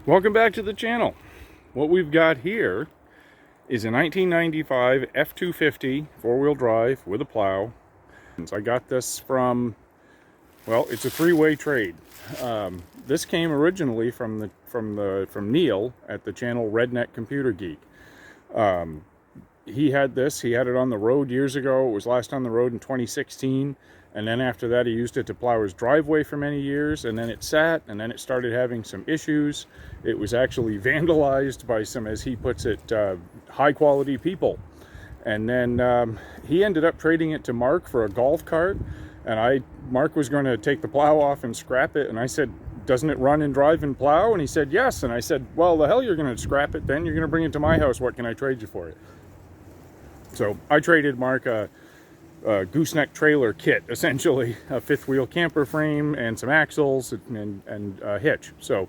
Welcome back to the channel. What we've got here is a 1995 F250 four-wheel drive with a plow. I got this from, well, it's a three-way trade. This came originally from Neil at the channel Redneck Computer Geek. He had it on the road years ago. It was last on the road in 2016. And then after that, he used it to plow his driveway for many years, and then it sat, and then it started having some issues. It was actually vandalized by some, as he puts it, high-quality people. And then he ended up trading it to Mark for a golf cart, and Mark was going to take the plow off and scrap it, and I said, doesn't it run and drive and plow? And he said, yes. And I said, well, the hell you're going to scrap it then? You're going to bring it to my house. What can I trade you for it? So I traded Mark a gooseneck trailer kit, essentially a fifth wheel camper frame and some axles and a hitch. So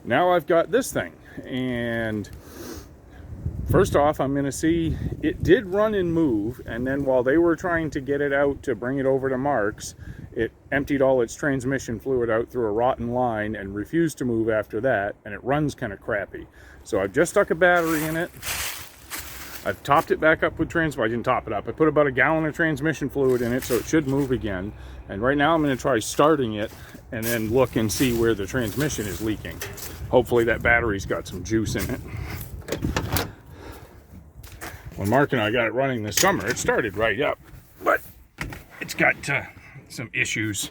now I've got this thing, and first off, I'm going to see, it did run and move, and then while they were trying to get it out to bring it over to Mark's, it emptied all its transmission fluid out through a rotten line and refused to move after that, and it runs kind of crappy. So I've just stuck a battery in it. I've topped it back up with I didn't top it up. I put about a gallon of transmission fluid in it, so it should move again. And right now I'm going to try starting it and then look and see where the transmission is leaking. Hopefully that battery's got some juice in it. When Mark and I got it running this summer, it started right up, but it's got some issues.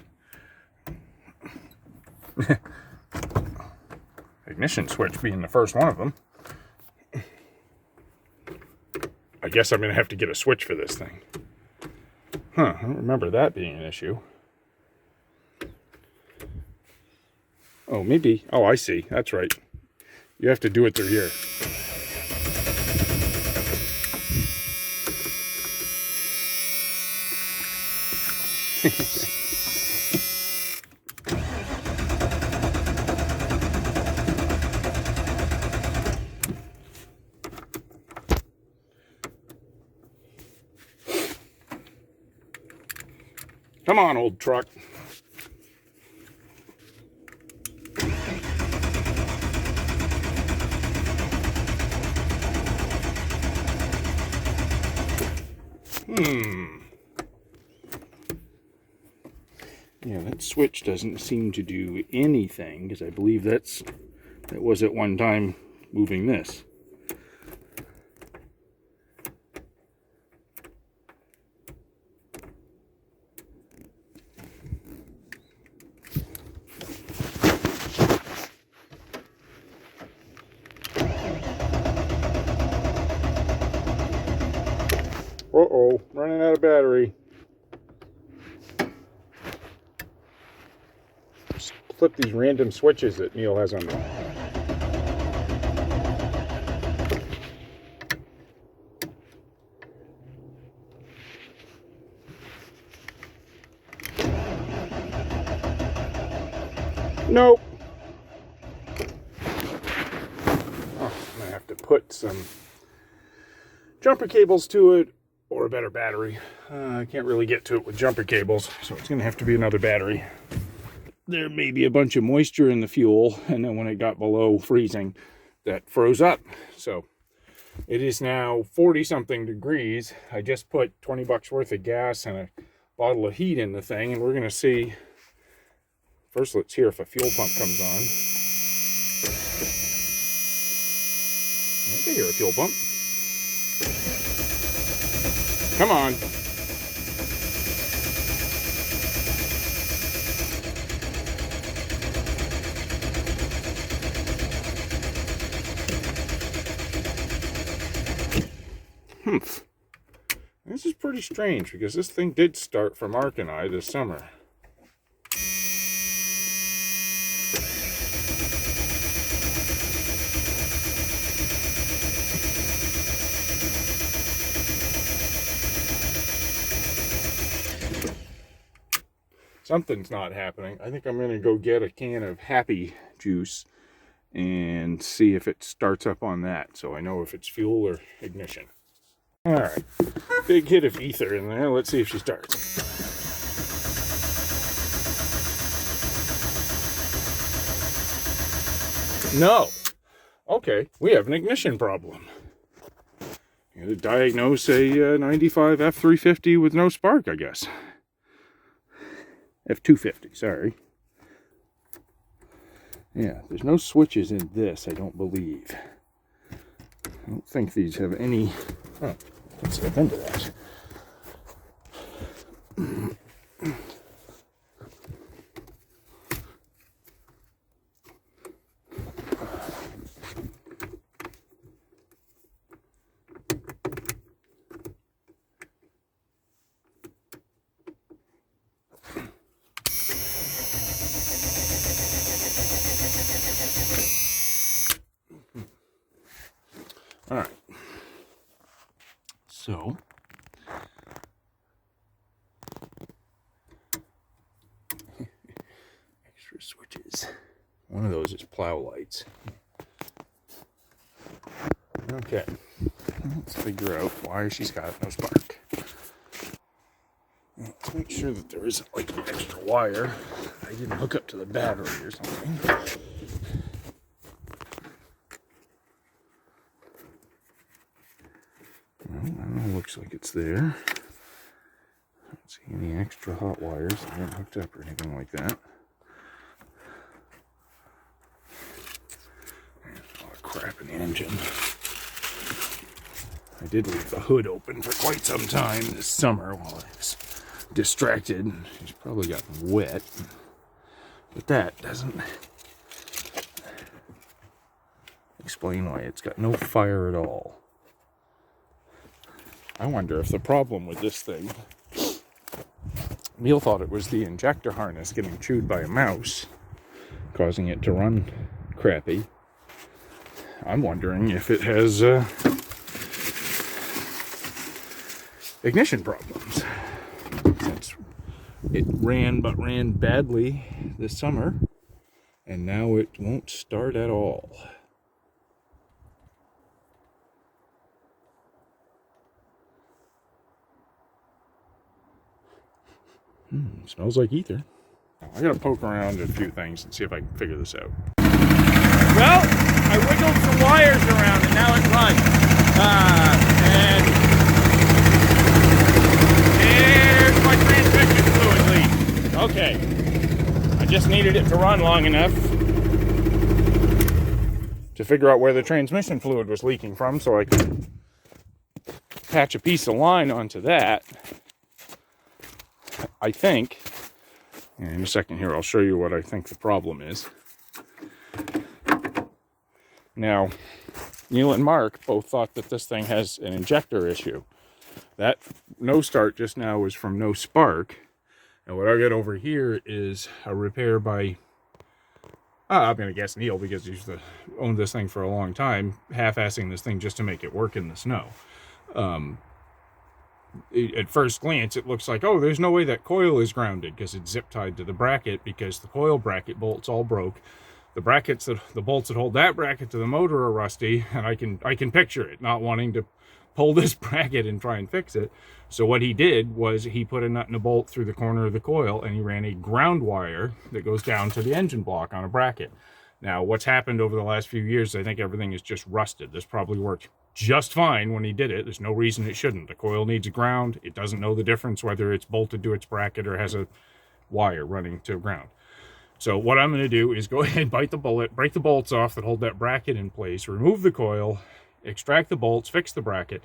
Ignition switch being the first one of them. I guess I'm going to have to get a switch for this thing. I don't remember that being an issue. Oh, maybe. Oh, I see. That's right. You have to do it through here. Come on, old truck. Yeah, that switch doesn't seem to do anything, because I believe that was at one time moving this. Uh-oh, running out of battery. Just flip these random switches that Neil has on them. Nope. Oh, I'm gonna have to put some jumper cables to it, or a better battery. I can't really get to it with jumper cables, so it's going to have to be another battery. There may be a bunch of moisture in the fuel, and then when it got below freezing, that froze up. So it is now 40-something degrees. I just put 20 bucks worth of gas and a bottle of heat in the thing, and we're going to see. First, let's hear if a fuel pump comes on. I can hear a fuel pump. Come on. Humph. This is pretty strange, because this thing did start for Mark and I this summer. Something's not happening. I think I'm going to go get a can of Happy Juice and see if it starts up on that, so I know if it's fuel or ignition. All right, big hit of ether in there. Let's see if she starts. No. Okay, we have an ignition problem. You gotta diagnose a 95 F350 with no spark, I guess. F250, sorry. Yeah, there's no switches in this, I don't believe. I don't think these have any... Oh, let's step into that. All right. So, extra switches. One of those is plow lights. Okay. Let's figure out why she's got no spark. Let's make sure that there isn't like an extra wire I didn't hook up to the battery or something. Well, looks like it's there. I don't see any extra hot wires that aren't hooked up or anything like that. There's a lot of crap in the engine. I did leave the hood open for quite some time this summer while I was distracted. She's probably gotten wet. But that doesn't explain why it's got no fire at all. I wonder if the problem with this thing, Neil thought it was the injector harness getting chewed by a mouse, causing it to run crappy. I'm wondering if it has ignition problems. Since it ran badly this summer, and now it won't start at all. Smells like ether. I gotta poke around at a few things and see if I can figure this out. Well, I wiggled some wires around and now it runs. And there's my transmission fluid leak. Okay. I just needed it to run long enough to figure out where the transmission fluid was leaking from so I could patch a piece of line onto that. I think, and in a second here I'll show you what I think the problem is. Now, Neil and Mark both thought that this thing has an injector issue. That no start just now was from no spark. And what I got over here is a repair by, I'm going to guess Neil, because he's owned this thing for a long time, half-assing this thing just to make it work in the snow. At first glance, it looks like, oh, there's no way that coil is grounded because it's zip tied to the bracket because the coil bracket bolts all broke. The brackets, the bolts that hold that bracket to the motor are rusty, and I can picture it not wanting to pull this bracket and try and fix it. So what he did was he put a nut and a bolt through the corner of the coil, and he ran a ground wire that goes down to the engine block on a bracket. Now, what's happened over the last few years, I think everything is just rusted. This probably worked just fine when he did it. There's no reason it shouldn't. The coil needs a ground. It doesn't know the difference whether it's bolted to its bracket or has a wire running to ground. So what I'm going to do is go ahead, bite the bullet, break the bolts off that hold that bracket in place, remove the coil, extract the bolts, fix the bracket.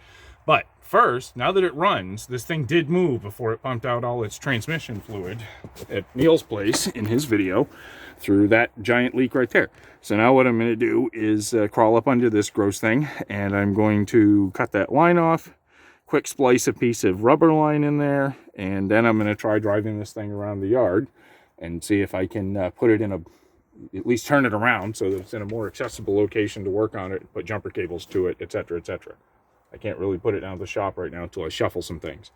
But first, now that it runs, this thing did move before it pumped out all its transmission fluid at Neil's place in his video through that giant leak right there. So now what I'm going to do is crawl up under this gross thing, and I'm going to cut that line off, quick splice a piece of rubber line in there, and then I'm going to try driving this thing around the yard and see if I can put it in at least turn it around so that it's in a more accessible location to work on it, put jumper cables to it, etc., etc. I can't really put it down to the shop right now until I shuffle some things.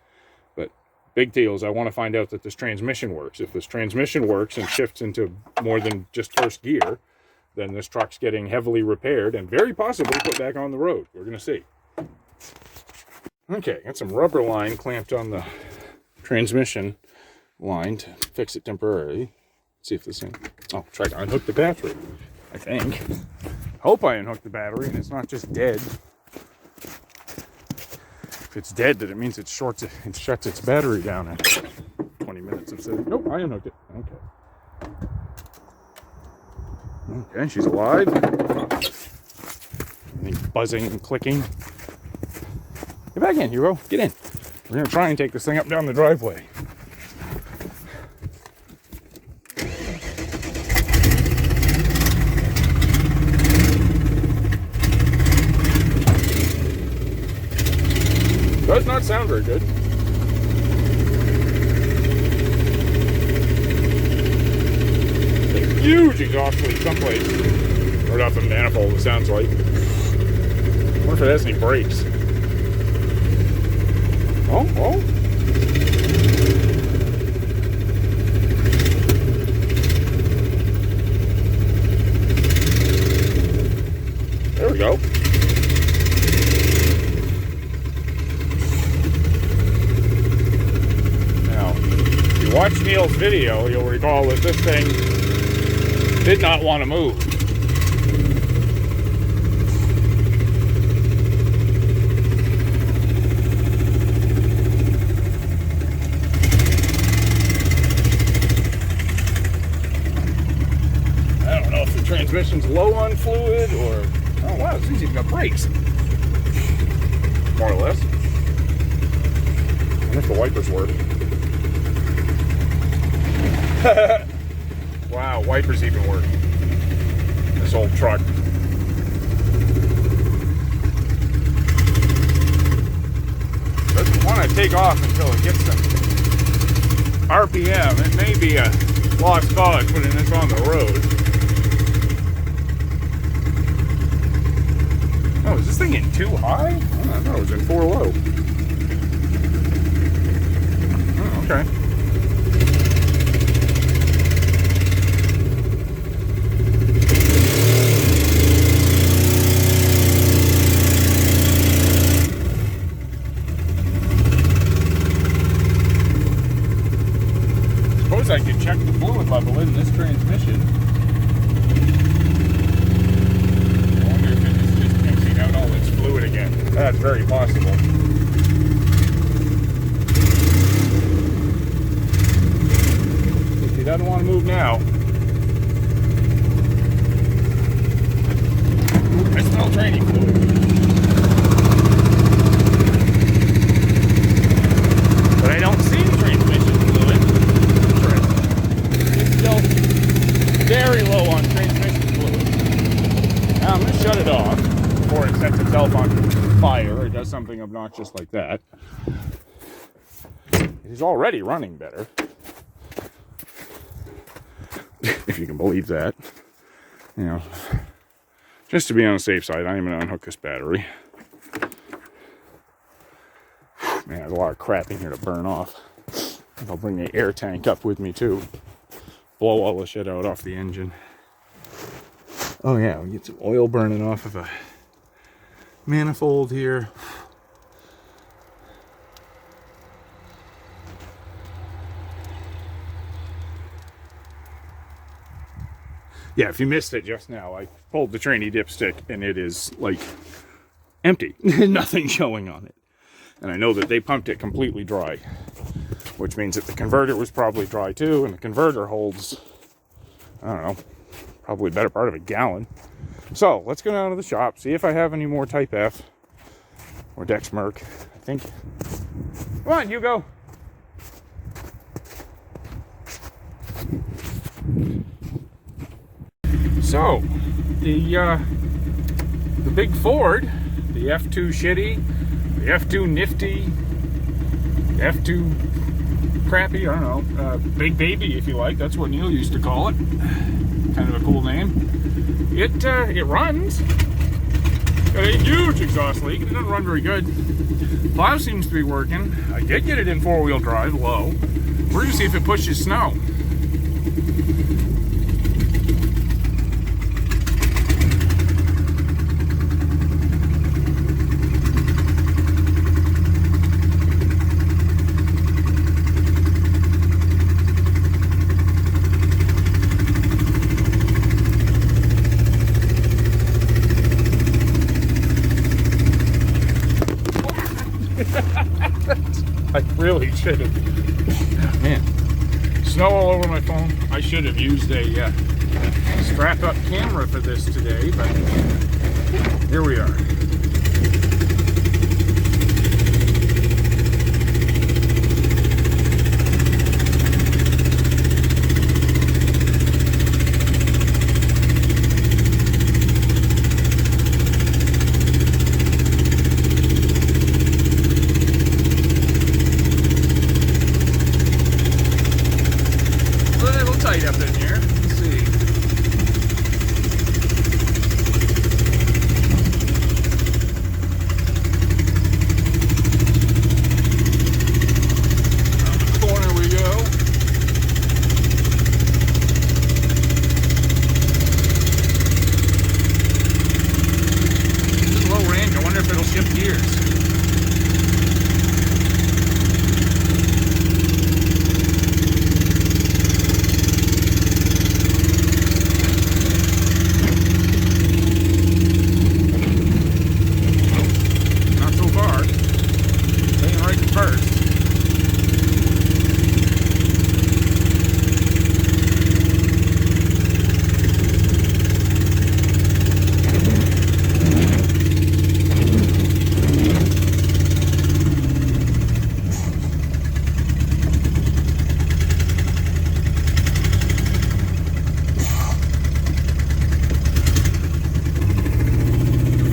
But big deal is I want to find out that this transmission works. If this transmission works and shifts into more than just first gear, then this truck's getting heavily repaired and very possibly put back on the road. We're going to see. Okay, got some rubber line clamped on the transmission line to fix it temporarily. See if this thing... Oh, try to unhook the battery. I think. Hope I unhooked the battery and it's not just dead. If it's dead, then it means it shuts its battery down after 20 minutes of sitting. Nope, I unhooked it. Okay. Okay, she's alive. Everything's buzzing and clicking. Get back in, Hugo. Get in. We're going to try and take this thing up down the driveway. Does not sound very good. A huge exhaust leak someplace. Right off the manifold, it sounds like. I wonder if it has any brakes. Oh. There we go. Now, if you watch Neil's video, you'll recall that this thing did not want to move. Transmission's low on fluid, or oh wow, this thing's even got brakes, more or less. I wonder if the wipers work. Wow, wipers even work. This old truck. Doesn't want to take off until it gets some RPM. It may be a lost cause putting this on the road. Oh, is this thing in 2 high? Oh, I thought it was in 4 low. Oh, okay. Suppose I could check the fluid level in this transmission. All its fluid again. That's very possible. He doesn't want to move now. I smell training fluid. But I don't see transmission fluid. It's still very low on transmission fluid. Now I'm going to shut it off. Before it sets itself on fire or does something obnoxious like that. It is already running better. If you can believe that. You know, just to be on the safe side, I am going to unhook this battery. Man, there's a lot of crap in here to burn off. I'll bring the air tank up with me too. Blow all the shit out off the engine. Oh yeah, we get some oil burning off of a manifold here. Yeah, if you missed it just now, I pulled the trainee dipstick and it is like empty. Nothing showing on it. And I know that they pumped it completely dry, which means that the converter was probably dry too, and the converter holds, I don't know, probably a better part of a gallon. So let's go down to the shop, see if I have any more Type F or Dexmerk, I think. Come on, Hugo. So the big Ford, the F2 shitty, the F2 nifty, the F2 crappy, I don't know, big baby if you like, that's what Neil used to call it. Kind of a cool name. It runs. Got a huge exhaust leak. It doesn't run very good. Plow seems to be working. I did get it in 4-wheel drive, low. We're gonna see if it pushes snow. really should have. Man, snow all over my phone. I should have used a strap-up camera for this today, but here we are. Up in here. Let's see. Around the corner we go. This is low range. I wonder if it'll shift gears.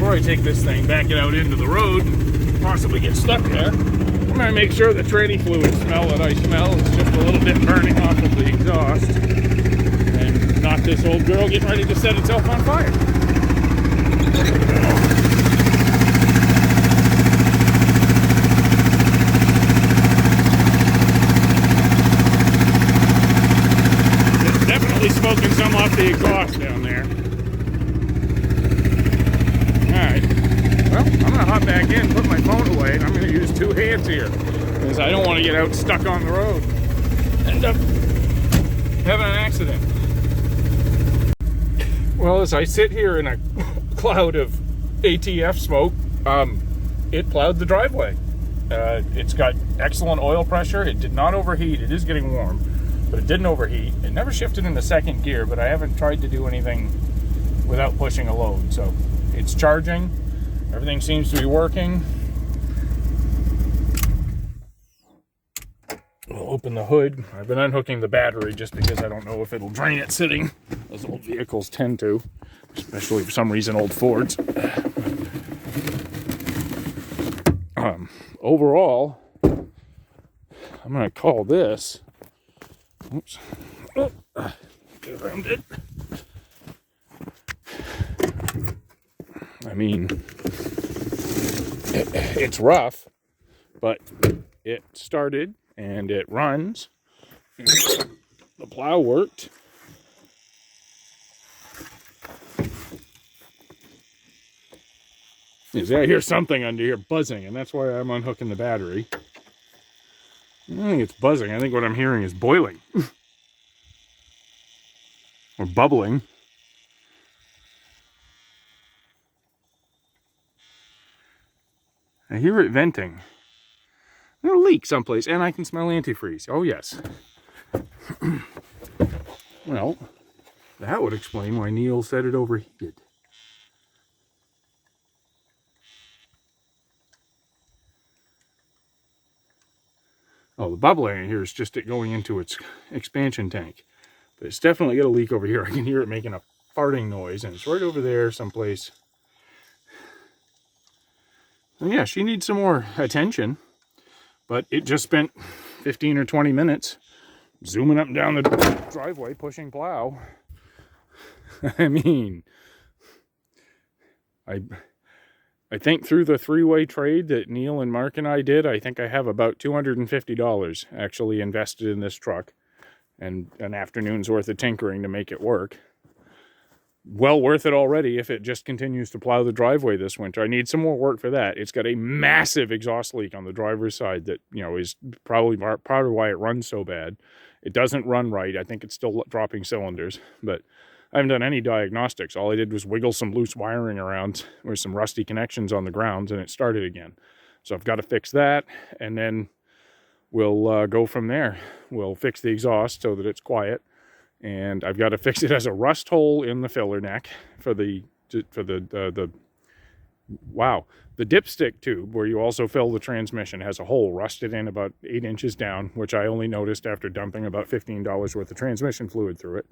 I take this thing, back it out into the road, and possibly get stuck there, I'm going to make sure the tranny fluid smell that I smell is just a little bit burning off of the exhaust, and not this old girl getting ready to set itself on fire. It's definitely smoking some off the exhaust down there. Alright, well, I'm going to hop back in, put my phone away, and I'm going to use two hands here, because I don't want to get out stuck on the road. End up having an accident. Well, as I sit here in a cloud of ATF smoke, it plowed the driveway. It's got excellent oil pressure. It did not overheat. It is getting warm, but it didn't overheat. It never shifted into second gear, but I haven't tried to do anything without pushing a load, so it's charging. Everything seems to be working. We'll open the hood. I've been unhooking the battery just because I don't know if it'll drain it sitting, as old vehicles tend to, especially for some reason old Fords. Overall, I'm going to call this. Oops. Oh, get around it. I mean, it's rough, but it started and it runs. The plow worked. I hear something under here buzzing, and that's why I'm unhooking the battery. I don't think it's buzzing. I think what I'm hearing is boiling. Or bubbling. I hear it venting. A leak someplace, and I can smell antifreeze. Oh, yes. Well, that would explain why Neil said it overheated. Oh, the bubbling in here is just it going into its expansion tank. But it's definitely got a leak over here. I can hear it making a farting noise, and it's right over there someplace. And yeah, she needs some more attention. But it just spent 15 or 20 minutes zooming up and down the driveway, pushing plow. I mean, I think through the three-way trade that Neil and Mark and I did, I think I have about $250 actually invested in this truck, and an afternoon's worth of tinkering to make it work. Well worth it already if it just continues to plow the driveway this winter. I need some more work for that. It's got a massive exhaust leak on the driver's side that, you know, is probably part of why it runs so bad. It doesn't run right. I think it's still dropping cylinders, but I haven't done any diagnostics. All I did was wiggle some loose wiring around with some rusty connections on the ground, and it started again. So I've got to fix that, and then we'll go from there. We'll fix the exhaust so that it's quiet, and I've got to fix it as a rust hole in the filler neck for the wow, the dipstick tube where you also fill the transmission has a hole rusted in about 8 inches down, which I only noticed after dumping about $15 worth of transmission fluid through it.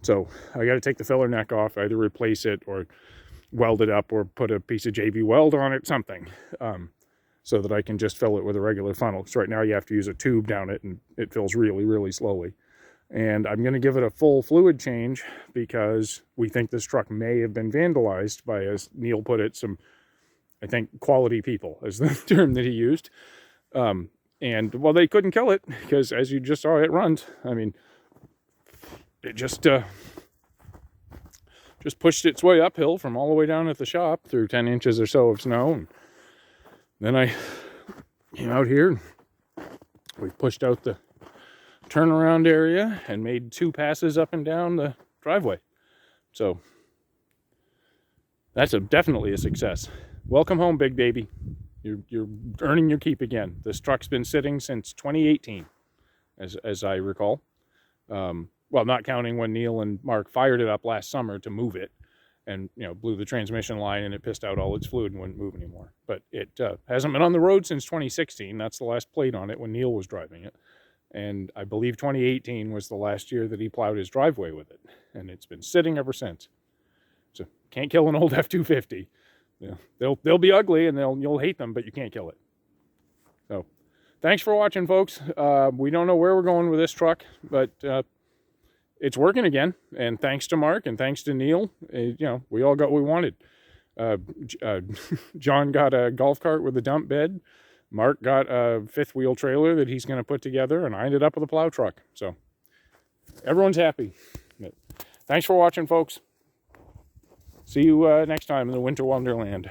So I got to take the filler neck off, either replace it or weld it up or put a piece of JB weld on it, something, so that I can just fill it with a regular funnel. Because right now you have to use a tube down it, and it fills really, really slowly. And I'm going to give it a full fluid change because we think this truck may have been vandalized by, as Neil put it, some, I think, quality people, is the term that he used. And, well, they couldn't kill it because, as you just saw, it runs. I mean, it just pushed its way uphill from all the way down at the shop through 10 inches or so of snow. And then I came out here. We pushed out the turnaround area and made 2 passes up and down the driveway. So that's definitely a success. Welcome home, big baby. You're earning your keep again. This truck's been sitting since 2018, as I recall. Well, not counting when Neil and Mark fired it up last summer to move it, and blew the transmission line and it pissed out all its fluid and wouldn't move anymore. But it hasn't been on the road since 2016. That's the last plate on it when Neil was driving it. And I believe 2018 was the last year that he plowed his driveway with it. And it's been sitting ever since. So can't kill an old F250. They'll be ugly and you'll hate them, but you can't kill it. So thanks for watching, folks. We don't know where we're going with this truck, but it's working again. And thanks to Mark and thanks to Neil, we all got what we wanted. John got a golf cart with a dump bed. Mark got a 5th wheel trailer that he's going to put together, and I ended up with a plow truck. So everyone's happy. But thanks for watching, folks. See you next time in the Winter Wonderland.